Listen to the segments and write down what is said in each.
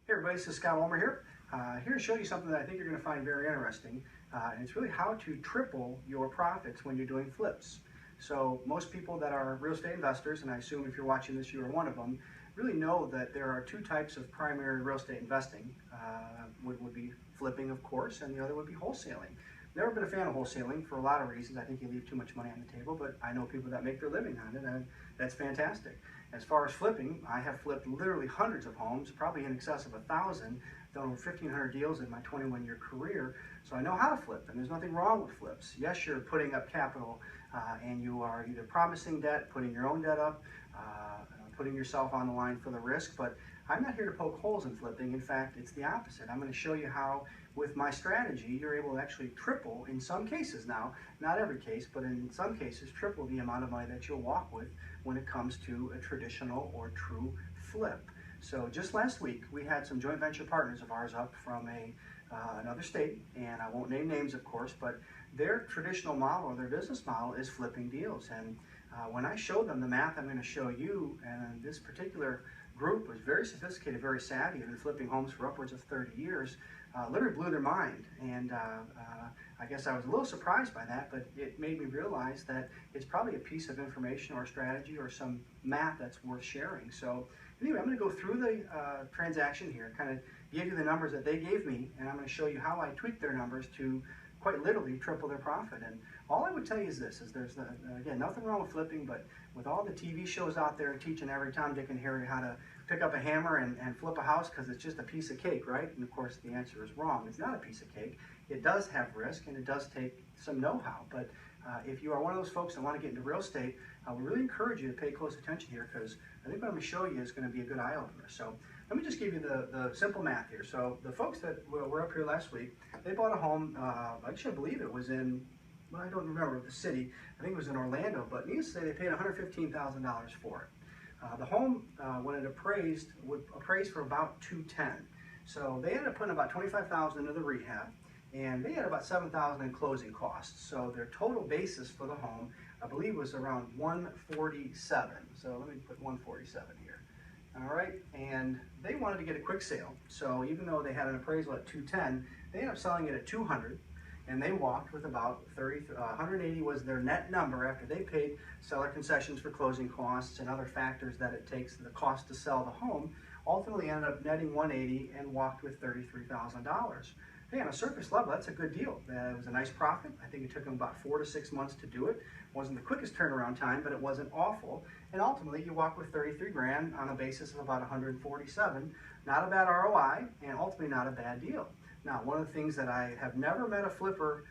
Hey everybody, this is Scott Ulmer here. Here to show you something that I think you're going to find very interesting. And it's really how to triple your profits when you're doing flips. So most people that are real estate investors, and I assume if you're watching this you are one of them, really know that there are two types of primary real estate investing. Would be flipping, of course, and the other would be wholesaling. Never been a fan of wholesaling for a lot of reasons. I think you leave too much money on the table, but I know people that make their living on it, and that's fantastic. As far as flipping, I have flipped literally hundreds of homes, probably in excess of 1,000, done over 1,500 deals in my 21-year career, so I know how to flip, and there's nothing wrong with flips. Yes, you're putting up capital, and you are either promising debt, putting your own debt up, putting yourself on the line for the risk, but I'm not here to poke holes in flipping. In fact, it's the opposite. I'm going to show you how, with my strategy, you're able to actually triple, in some cases now, not every case, but in some cases, triple the amount of money that you'll walk with when it comes to a traditional or true flip. So just last week, we had some joint venture partners of ours up from another state, and I won't name names, of course, but their traditional model or their business model is flipping deals. And when I showed them the math I'm going to show you, and this particular group was very sophisticated, very savvy, and been flipping homes for upwards of 30 years, literally blew their mind. And I guess I was a little surprised by that, but it made me realize that it's probably a piece of information or strategy or some math that's worth sharing. So anyway, I'm going to go through the transaction here, kind of give you the numbers that they gave me, and I'm going to show you how I tweaked their numbers to quite literally triple their profit. And all I would tell you is this, is there's, again, nothing wrong with flipping, but with all the TV shows out there teaching every Tom, Dick, and Harry how to pick up a hammer and flip a house because it's just a piece of cake, right? And of course the answer is wrong. It's not a piece of cake. It does have risk and it does take some know-how. But if you are one of those folks that want to get into real estate, I would really encourage you to pay close attention here, because I think what I'm going to show you is going to be a good eye-opener. So let me just give you the simple math here. So the folks that were up here last week, they bought a home, actually I believe it was in, well, I don't remember the city, I think it was in Orlando, but needless to say they paid $115,000 for it. The home, when it appraised, would appraise for about $210,000. So they ended up putting about $25,000 into the rehab, and they had about $7,000 in closing costs. So their total basis for the home, I believe, was around $147,000. So let me put $147,000 here. All right, and they wanted to get a quick sale. So even though they had an appraisal at $210,000, they ended up selling it at $200,000. And they walked with about $180,000 was their net number after they paid seller concessions for closing costs and other factors that it takes, the cost to sell the home. Ultimately ended up netting $180,000 and walked with $33,000. Hey, on a surface level, that's a good deal. It was a nice profit. I think it took them about 4 to 6 months to do it. Wasn't the quickest turnaround time, but it wasn't awful. And ultimately, you walk with $33,000 on a basis of about $147,000. Not a bad ROI, and ultimately not a bad deal. Now, one of the things that I have never met a flipper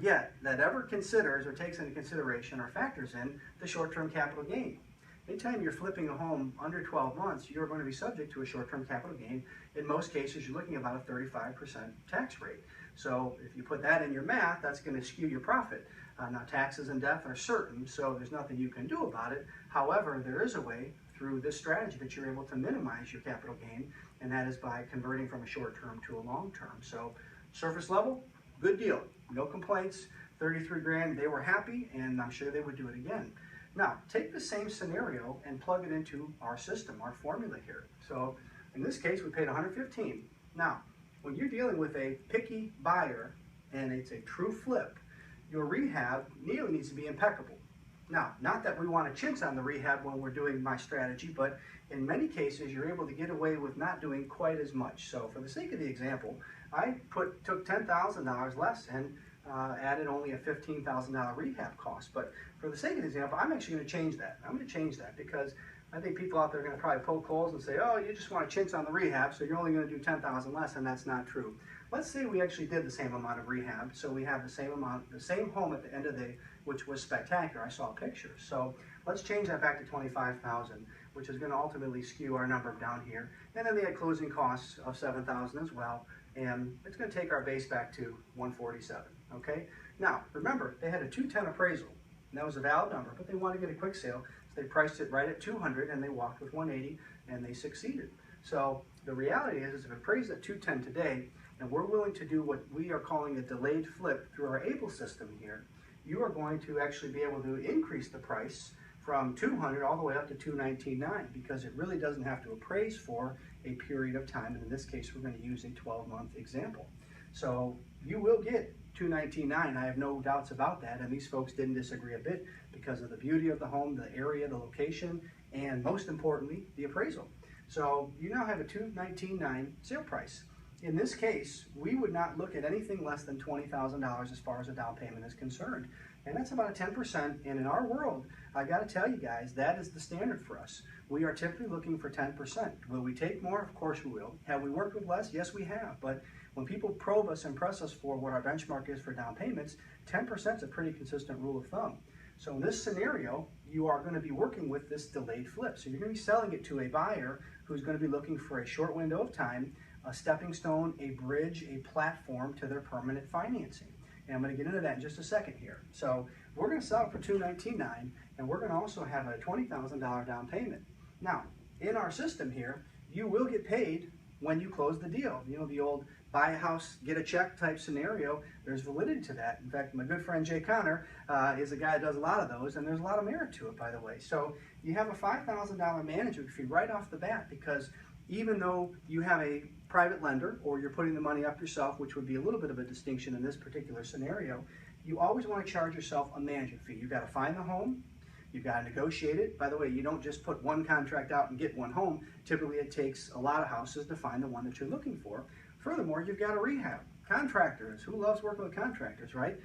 yet that ever considers or takes into consideration or factors in the short-term capital gain. Anytime you're flipping a home under 12 months, you're going to be subject to a short-term capital gain. In most cases, you're looking at about a 35% tax rate. So if you put that in your math, that's going to skew your profit. Now, taxes and death are certain, so there's nothing you can do about it. However, there is a way through this strategy that you're able to minimize your capital gain, and that is by converting from a short-term to a long-term. So surface level, good deal, no complaints, $33,000, they were happy, and I'm sure they would do it again. Now, take the same scenario and plug it into our system, our formula here. So in this case, we paid $115,000. Now, when you're dealing with a picky buyer and it's a true flip, your rehab nearly needs to be impeccable. Now, not that we want to chintz on the rehab when we're doing my strategy, but in many cases, you're able to get away with not doing quite as much. So for the sake of the example, I took $10,000 less and added only a $15,000 rehab cost. But for the sake of the example, I'm actually going to change that. I'm going to change that because I think people out there are going to probably poke holes and say, oh, you just want to chintz on the rehab, so you're only going to do $10,000 less, and that's not true. Let's say we actually did the same amount of rehab, so we have the same amount, the same home at the end of the day, which was spectacular. I saw pictures. So let's change that back to $25,000, which is going to ultimately skew our number down here. And then they had closing costs of $7,000 as well, and it's going to take our base back to $147,000. Okay. Now remember, they had a $210,000 appraisal, and that was a valid number, but they wanted to get a quick sale, so they priced it right at $200,000, and they walked with $180,000, and they succeeded. So the reality is if it appraised at $210,000 today, and we're willing to do what we are calling a delayed flip through our ABLE system here, you are going to actually be able to increase the price from 200 all the way up to 219.9 because it really doesn't have to appraise for a period of time. And in this case, we're going to use a 12-month example. So you will get 219.9. I have no doubts about that. And these folks didn't disagree a bit because of the beauty of the home, the area, the location, and most importantly, the appraisal. So you now have a 219.9 sale price. In this case, we would not look at anything less than $20,000 as far as a down payment is concerned. And that's about a 10%. And in our world, I got to tell you guys, that is the standard for us. We are typically looking for 10%. Will we take more? Of course we will. Have we worked with less? Yes, we have. But when people probe us and press us for what our benchmark is for down payments, 10% is a pretty consistent rule of thumb. So in this scenario, you are going to be working with this delayed flip. So you're going to be selling it to a buyer who's going to be looking for a short window of time, a stepping stone, a bridge, a platform to their permanent financing. And I'm going to get into that in just a second here. So we're going to sell it for $219,900, and we're going to also have a $20,000 down payment. Now, in our system here, you will get paid when you close the deal. You know, the old buy a house, get a check type scenario, there's validity to that. In fact, my good friend Jay Connor is a guy that does a lot of those, and there's a lot of merit to it, by the way. So you have a $5,000 management fee right off the bat because even though you have a private lender or you're putting the money up yourself, which would be a little bit of a distinction in this particular scenario, you always want to charge yourself a management fee. You've got to find the home, you've got to negotiate it. By the way, you don't just put one contract out and get one home. Typically it takes a lot of houses to find the one that you're looking for. Furthermore, you've got to rehab. Contractors, who loves working with contractors, right?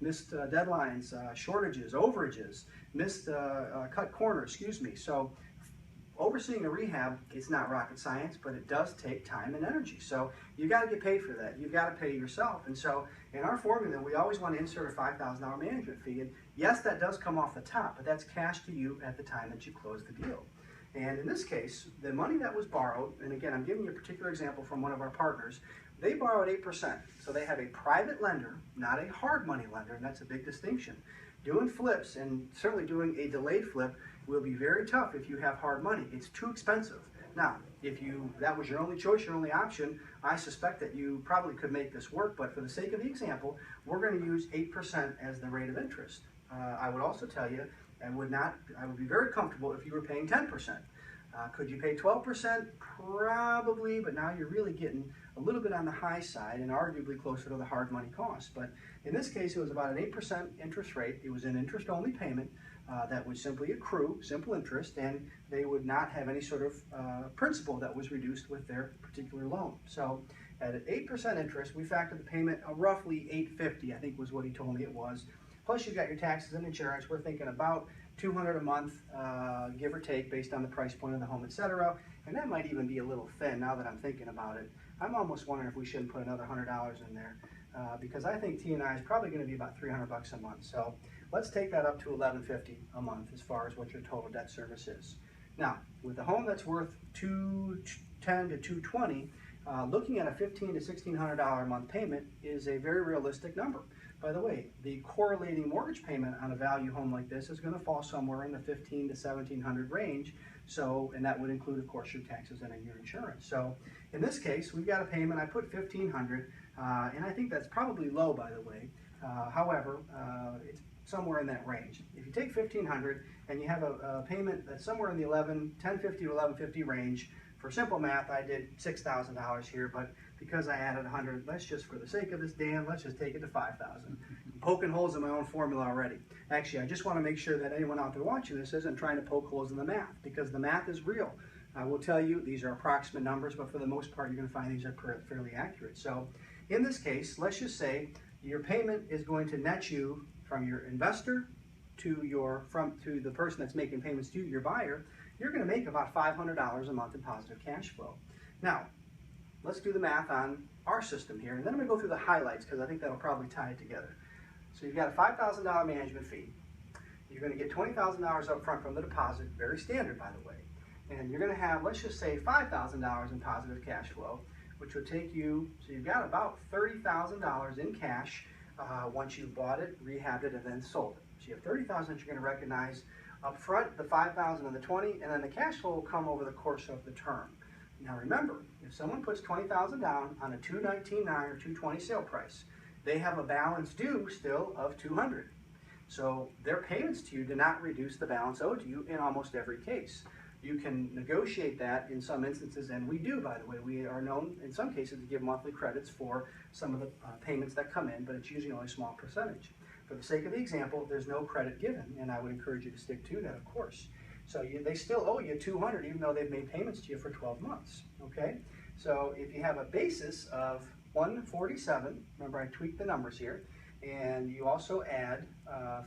Missed deadlines, shortages, overages, missed cut corners, excuse me. So overseeing a rehab, it's not rocket science, but it does take time and energy. So you got to get paid for that. You've got to pay yourself. And so in our formula, we always want to insert a $5,000 management fee. And yes, that does come off the top, but that's cash to you at the time that you close the deal. And in this case, the money that was borrowed, and again, I'm giving you a particular example from one of our partners, they borrowed 8%. So they have a private lender, not a hard money lender, and that's a big distinction. Doing flips, and certainly doing a delayed flip, will be very tough if you have hard money. It's too expensive. Now, if that was your only choice, your only option, I suspect that you probably could make this work, but for the sake of the example, we're going to use 8% as the rate of interest. I would also tell you, I would be very comfortable if you were paying 10%. Could you pay 12%? Probably, but now you're really getting a little bit on the high side and arguably closer to the hard money cost. But in this case, it was about an 8% interest rate. It was an interest-only payment that would simply accrue, simple interest, and they would not have any sort of principal that was reduced with their particular loan. So at an 8% interest, we factored the payment of roughly $850, I think was what he told me it was. Plus you've got your taxes and insurance. We're thinking about $200 a month, give or take, based on the price point of the home, etc. And that might even be a little thin now that I'm thinking about it. I'm almost wondering if we shouldn't put another $100 in there because I think T&I is probably going to be about $300 a month. So let's take that up to $1,150 a month as far as what your total debt service is. Now, with a home that's worth $210 to $220, looking at a $1,500 to $1,600 a month payment is a very realistic number. By the way, the correlating mortgage payment on a value home like this is going to fall somewhere in the $1,500 to $1,700 range. So, and that would include, of course, your taxes and your insurance. So, in this case, we've got a payment. I put $1,500, and I think that's probably low, by the way. However, it's somewhere in that range. If you take $1,500 and you have a payment that's somewhere in the $1050 to $1,150 range, for simple math, I did $6,000 here, but because I added 100, let's just, for the sake of this, Dan, let's just take it to 5,000. Poking holes in my own formula already. Actually, I just want to make sure that anyone out there watching this isn't trying to poke holes in the math, because the math is real. I will tell you, these are approximate numbers, but for the most part, you're going to find these are fairly accurate. So in this case, let's just say your payment is going to net you from your investor to the person that's making payments to you, your buyer. You're going to make about $500 a month in positive cash flow. Now, let's do the math on our system here, and then I'm going to go through the highlights because I think that'll probably tie it together. So you've got a $5,000 management fee. You're going to get $20,000 up front from the deposit, very standard, by the way. And you're going to have, let's just say, $5,000 in positive cash flow, which would take you, so you've got about $30,000 in cash once you've bought it, rehabbed it, and then sold it. So you have $30,000 that you're going to recognize up front, the $5,000 and the $20,000, and then the cash flow will come over the course of the term. Now remember, if someone puts $20,000 down on a $219,900 or $220 sale price, they have a balance due still of $200. So their payments to you do not reduce the balance owed to you in almost every case. You can negotiate that in some instances, and we do, by the way. We are known in some cases to give monthly credits for some of the payments that come in, but it's usually only a small percentage. For the sake of the example, there's no credit given, and I would encourage you to stick to that, of course. So they still owe you $200 even though they've made payments to you for 12 months, okay? So if you have a basis of $147, remember I tweaked the numbers here, and you also add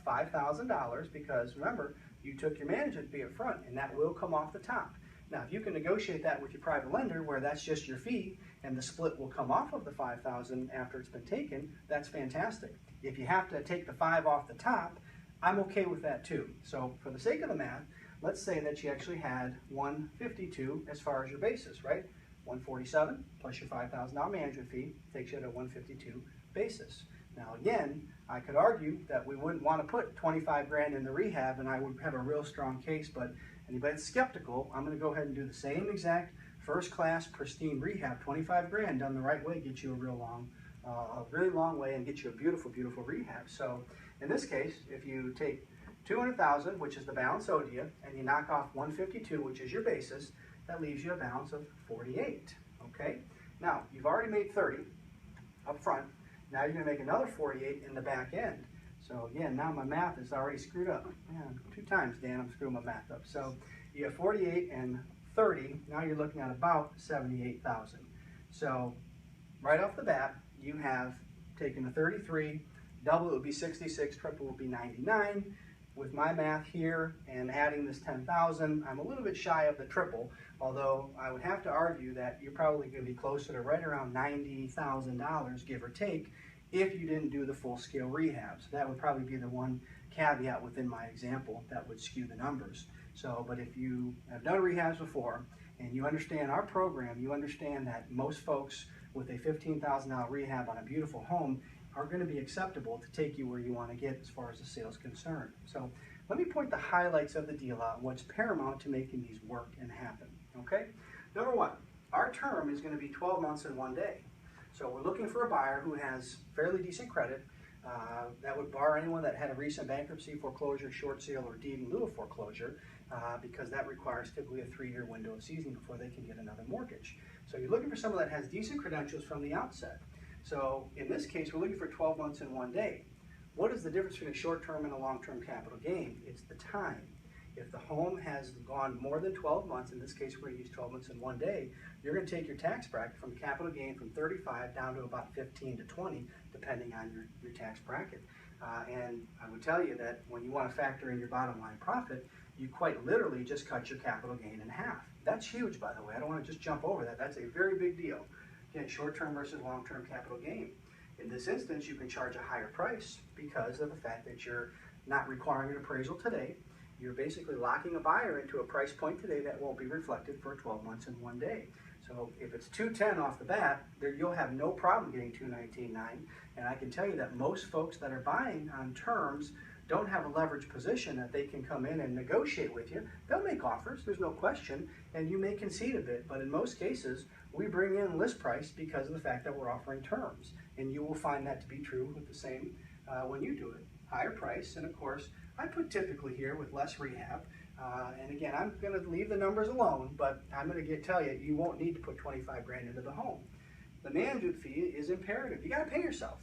$5,000 because remember, you took your management fee up front and that will come off the top. Now, if you can negotiate that with your private lender where that's just your fee and the split will come off of the $5,000 after it's been taken, that's fantastic. If you have to take the $5,000 off the top, I'm okay with that too. So for the sake of the math, let's say that you actually had $152 as far as your basis, right? $147 plus your $5,000 management fee takes you to $152 basis. Now again, I could argue that we wouldn't want to put 25 grand in the rehab and I would have a real strong case, but anybody that's skeptical, I'm going to go ahead and do the same exact first class pristine rehab. 25 grand done the right way gets you a really long way and get you a beautiful, beautiful rehab. So in this case, if you take 200,000, which is the balance owed to you, and you knock off 152, which is your basis, that leaves you a balance of 48, okay? Now, you've already made 30 up front. Now you're going to make another 48 in the back end. So again, now my math is already screwed up. Man, 2 times, Dan, I'm screwing my math up. So you have 48 and 30. Now you're looking at about 78,000. So right off the bat, you have taken the 33, double it would be 66, triple would be 99. With my math here and adding this 10,000, I'm a little bit shy of the triple, although I would have to argue that you're probably going to be closer to right around $90,000, give or take, if you didn't do the full-scale rehab. So that would probably be the one caveat within my example that would skew the numbers. So, but if you have done rehabs before and you understand our program, you understand that most folks with a $15,000 rehab on a beautiful home are going to be acceptable to take you where you want to get as far as the sale is concerned. So let me point the highlights of the deal out, what's paramount to making these work and happen, okay? Number one, our term is going to be 12 months and 1 day. So we're looking for a buyer who has fairly decent credit, that would bar anyone that had a recent bankruptcy, foreclosure, short sale, or deed in lieu of foreclosure, because that requires typically a 3-year window of seasoning before they can get another mortgage. So you're looking for someone that has decent credentials from the outset. So in this case, we're looking for 12 months and 1 day. What is the difference between a short-term and a long-term capital gain? It's the time. If the home has gone more than 12 months, in this case we're going to use 12 months and 1 day, you're going to take your tax bracket from capital gain from 35 down to about 15 to 20, depending on your tax bracket. And I would tell you that when you want to factor in your bottom line profit, you quite literally just cut your capital gain in half. That's huge, by the way. I don't want to just jump over that. That's a very big deal. Again, short-term versus long-term capital gain. In this instance, you can charge a higher price because of the fact that you're not requiring an appraisal today. You're basically locking a buyer into a price point today that won't be reflected for 12 months and 1 day. So if it's 210 off the bat, you'll have no problem getting 219.9. And I can tell you that most folks that are buying on terms don't have a leveraged position that they can come in and negotiate with you. They'll make offers, there's no question, and you may concede a bit, but in most cases, we bring in list price because of the fact that we're offering terms. And you will find that to be true with the same when you do it. Higher price, and of course, I put typically here with less rehab. And again, I'm going to leave the numbers alone, but I'm going to tell you, you won't need to put 25 grand into the home. The management fee is imperative. You got to pay yourself.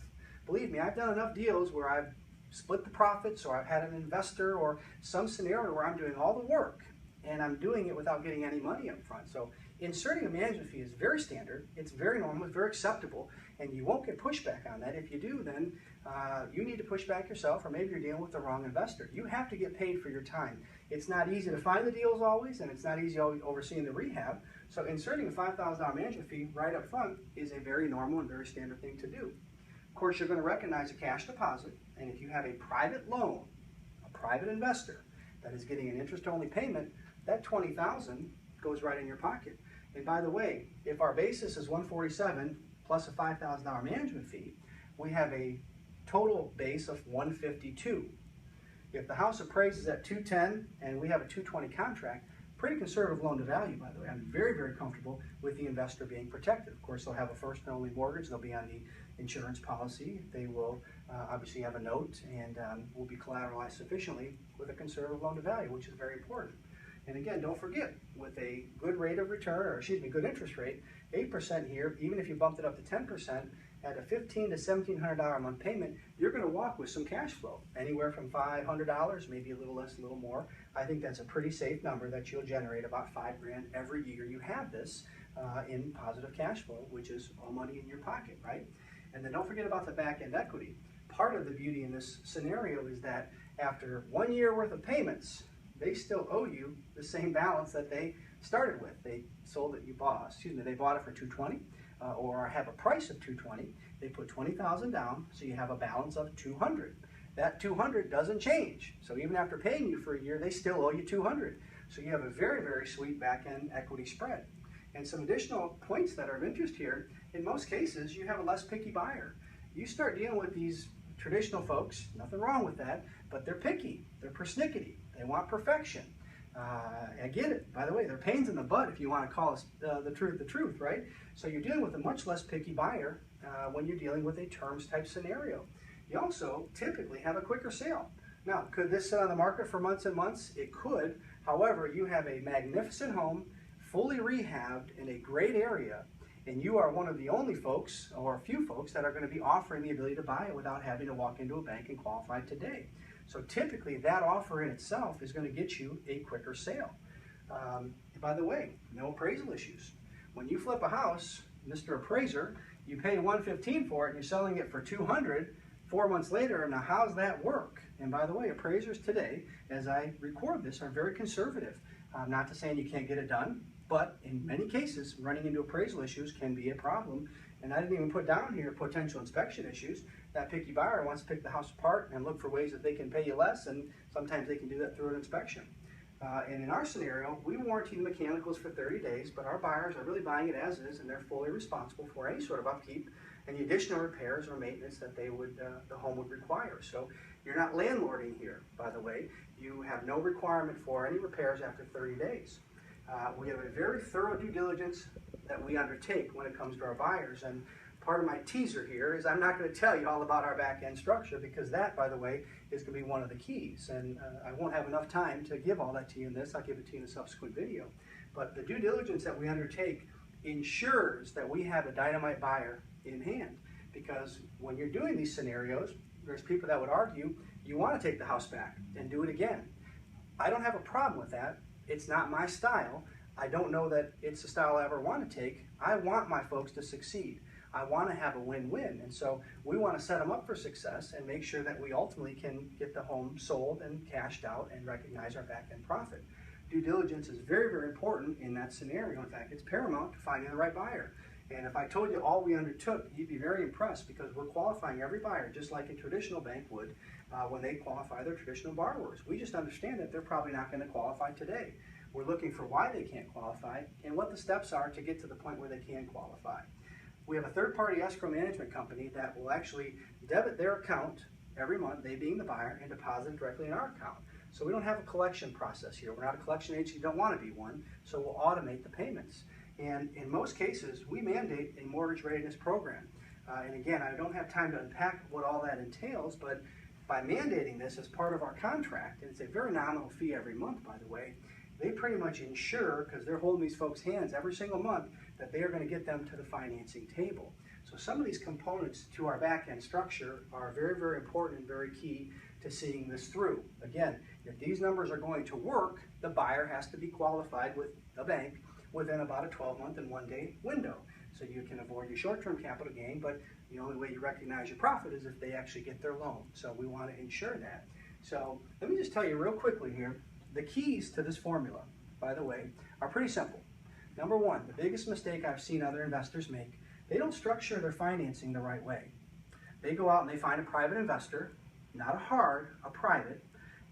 Believe me, I've done enough deals where I've split the profits, or I've had an investor, or some scenario where I'm doing all the work, and I'm doing it without getting any money up front. So inserting a management fee is very standard, it's very normal, it's very acceptable, and you won't get pushback on that. If you do, then you need to push back yourself, or maybe you're dealing with the wrong investor. You have to get paid for your time. It's not easy to find the deals always, and it's not easy always overseeing the rehab. So inserting a $5,000 management fee right up front is a very normal and very standard thing to do. Of course, you're going to recognize a cash deposit, and if you have a private loan, a private investor that is getting an interest-only payment, that $20,000 goes right in your pocket. And by the way, if our basis is $147 plus a $5,000 management fee, we have a total base of $152. If the house appraises at $210 and we have a $220 contract, Pretty conservative loan to value, by the way. I'm very, very comfortable with the investor being protected. Of course, they'll have a first and only mortgage. They'll be on the insurance policy. They will obviously have a note and will be collateralized sufficiently with a conservative loan to value, which is very important. And again, don't forget, with a good rate of return, or excuse me, good interest rate, 8% here, even if you bumped it up to 10%, at a $1,500 to $1,700 a month payment, you're going to walk with some cash flow, anywhere from $500, maybe a little less, a little more. I think that's a pretty safe number that you'll generate about $5,000 every year you have this in positive cash flow, which is all money in your pocket, right? And then don't forget about the back end equity. Part of the beauty in this scenario is that after 1 year worth of payments, they still owe you the same balance that they started with. They sold it, they bought it for $220. Or have a price of $220, they put $20,000 down, so you have a balance of $200. That $200 doesn't change. So even after paying you for a year, they still owe you $200. So you have a very, very sweet back-end equity spread. And some additional points that are of interest here, in most cases, you have a less picky buyer. You start dealing with these traditional folks, nothing wrong with that, but they're picky, they're persnickety, they want perfection. I get it. By the way, they're pains in the butt if you want to call the truth, right? So you're dealing with a much less picky buyer when you're dealing with a terms type scenario. You also typically have a quicker sale. Now, could this sit on the market for months and months? It could. However, you have a magnificent home, fully rehabbed in a great area, and you are one of the only folks, or a few folks, that are going to be offering the ability to buy it without having to walk into a bank and qualify today. So typically, that offer in itself is going to get you a quicker sale. By the way, no appraisal issues. When you flip a house, Mr. Appraiser, you pay $115 for it and you're selling it for $200 4 months later. Now, how's that work? And by the way, appraisers today, as I record this, are very conservative. Not to say you can't get it done, but in many cases, running into appraisal issues can be a problem. And I didn't even put down here potential inspection issues. That picky buyer wants to pick the house apart and look for ways that they can pay you less, and sometimes they can do that through an inspection. And in our scenario, we warranty the mechanicals for 30 days, but our buyers are really buying it as is, and they're fully responsible for any sort of upkeep and the additional repairs or maintenance that they would, the home would require. So you're not landlording here, by the way. You have no requirement for any repairs after 30 days. We have a very thorough due diligence that we undertake when it comes to our buyers. And part of my teaser here is I'm not going to tell you all about our back-end structure, because that, by the way, is going to be one of the keys. And I won't have enough time to give all that to you in this. I'll give it to you in a subsequent video. But the due diligence that we undertake ensures that we have a dynamite buyer in hand. Because when you're doing these scenarios, there's people that would argue you want to take the house back and do it again. I don't have a problem with that. It's not my style. I don't know that it's the style I ever want to take. I want my folks to succeed. I want to have a win-win. And so we want to set them up for success and make sure that we ultimately can get the home sold and cashed out and recognize our back-end profit. Due diligence is very, very important in that scenario. In fact, it's paramount to finding the right buyer. And if I told you all we undertook, you'd be very impressed, because we're qualifying every buyer just like a traditional bank would when they qualify their traditional borrowers. We just understand that they're probably not going to qualify today. We're looking for why they can't qualify and what the steps are to get to the point where they can qualify. We have a third-party escrow management company that will actually debit their account every month, they being the buyer, and deposit it directly in our account. So we don't have a collection process here. We're not a collection agency, don't want to be one, so we'll automate the payments. And in most cases, we mandate a mortgage readiness program. And again, I don't have time to unpack what all that entails, but by mandating this as part of our contract, and it's a very nominal fee every month, by the way, they pretty much ensure, because they're holding these folks' hands every single month, that they are going to get them to the financing table. So some of these components to our back-end structure are very, very important and very key to seeing this through. Again, if these numbers are going to work, the buyer has to be qualified with a bank within about a 12-month and 1-day window. So you can avoid your short-term capital gain, but the only way you recognize your profit is if they actually get their loan. So we want to ensure that. So let me just tell you real quickly here, the keys to this formula, by the way, are pretty simple. Number one, the biggest mistake I've seen other investors make, they don't structure their financing the right way. They go out and they find a private investor, not a hard, a private,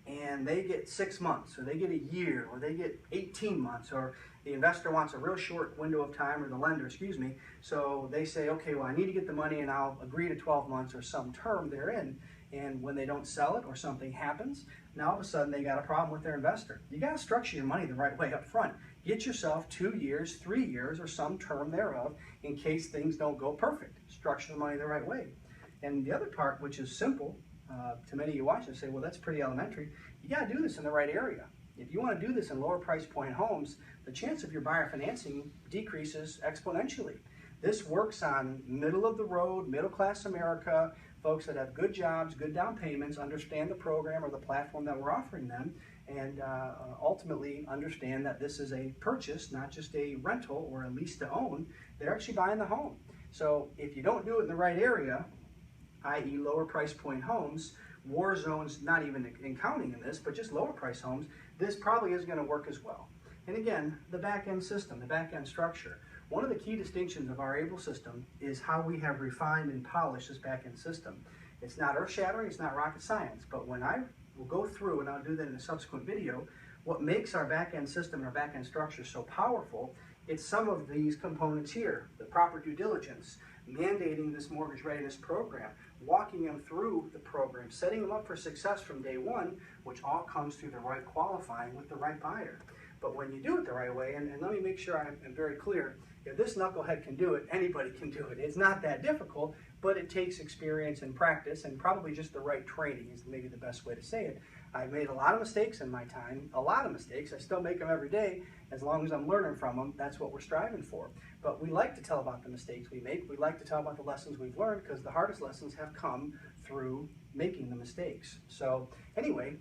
and they get 6 months, or they get a year, or they get 18 months, or the investor wants a real short window of time, or the lender, excuse me, so they say, okay, well, I need to get the money and I'll agree to 12 months or some term therein. and when they don't sell it or something happens, now all of a sudden they got a problem with their investor. You got to structure your money the right way up front. Get yourself 2 years, 3 years, or some term thereof in case things don't go perfect. Structure the money the right way. And the other part, which is simple, to many of you watching say, well, that's pretty elementary. You got to do this in the right area. If you want to do this in lower price point homes, the chance of your buyer financing decreases exponentially. This works on middle of the road, middle class America, folks that have good jobs, good down payments, understand the program or the platform that we're offering them, and ultimately understand that this is a purchase, not just a rental or a lease to own. They're actually buying the home. So if you don't do it in the right area, i.e. lower price point homes, war zones, not even counting in this, but just lower price homes, this probably isn't going to work as well. And again, the back-end system, the back-end structure. One of the key distinctions of our ABLE system is how we have refined and polished this back-end system. It's not earth-shattering, it's not rocket science, but when I will go through, and I'll do that in a subsequent video, what makes our back-end system and our back-end structure so powerful, it's some of these components here. The proper due diligence, mandating this mortgage readiness program, walking them through the program, setting them up for success from day one, which all comes through the right qualifying with the right buyer. But when you do it the right way, and let me make sure I'm very clear, if this knucklehead can do it, anybody can do it. It's not that difficult, but it takes experience and practice and probably just the right training is maybe the best way to say it. I've made a lot of mistakes in my time, a lot of mistakes. I still make them every day. As long as I'm learning from them, that's what we're striving for. But we like to tell about the mistakes we make. We like to tell about the lessons we've learned because the hardest lessons have come through making the mistakes. So anyway,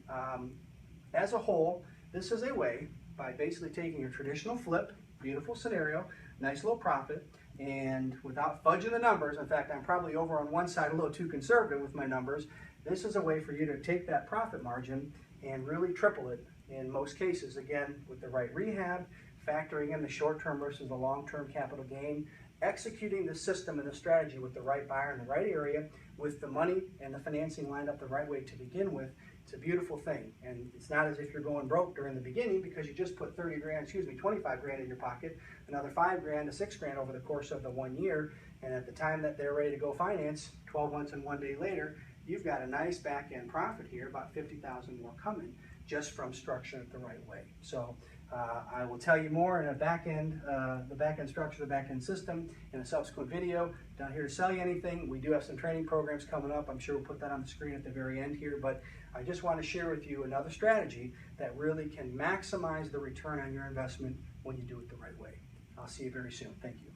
as a whole, this is a way by basically taking your traditional flip, beautiful scenario, nice little profit, and without fudging the numbers, in fact, I'm probably over on one side a little too conservative with my numbers, this is a way for you to take that profit margin and really triple it in most cases, again, with the right rehab, factoring in the short-term versus the long-term capital gain, executing the system and the strategy with the right buyer in the right area, with the money and the financing lined up the right way to begin with. It's a beautiful thing, and it's not as if you're going broke during the beginning because you just put 25 grand in your pocket, another 5 grand to 6 grand over the course of the 1 year, and at the time that they're ready to go finance, 12 months and 1 day later, you've got a nice back-end profit here, about 50,000 more coming, just from structuring it the right way. So I will tell you more in a the back-end structure, the back-end system in a subsequent video. Not here to sell you anything. We do have some training programs coming up. I'm sure we'll put that on the screen at the very end here, but I just want to share with you another strategy that really can maximize the return on your investment when you do it the right way. I'll see you very soon. Thank you.